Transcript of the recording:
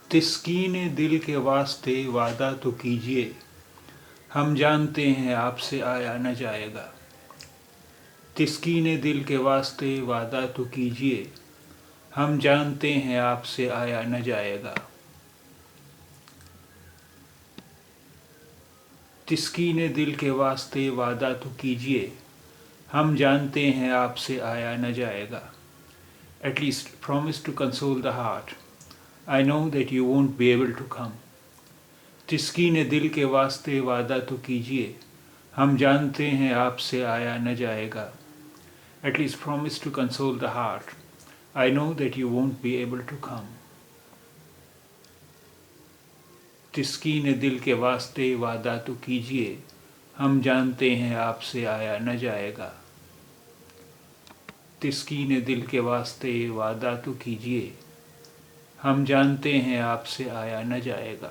تسکین دل کے واسطے وعدہ تو کیجیے، ہم جانتے ہیں آپ سے آیا نہ جائے گا۔ تسکین دل کے واسطے وعدہ تو کیجیے، ہم جانتے ہیں آپ سے آیا نہ جائے گا۔ تسکین دل کے واسطے وعدہ تو کیجیے، ہم جانتے ہیں آپ سے آیا نہ جائے گا۔ At least promise to console the heart. I know that you won't be able to come. تسکین دل کے واسطے وعدہ تو کیجیے، ہم جانتے ہیں آپ سے آیا نہ جائے گا۔ At least promise to console the heart. I know that you won't be able to come. تسکین دل کے واسطے وعدہ تو کیجیے، ہم جانتے ہیں آپ سے آیا نہ جائے گا۔ تسکین دل کے واسطے وعدہ تو کیجیے، ہم جانتے ہیں آپ سے آیا نہ جائے گا۔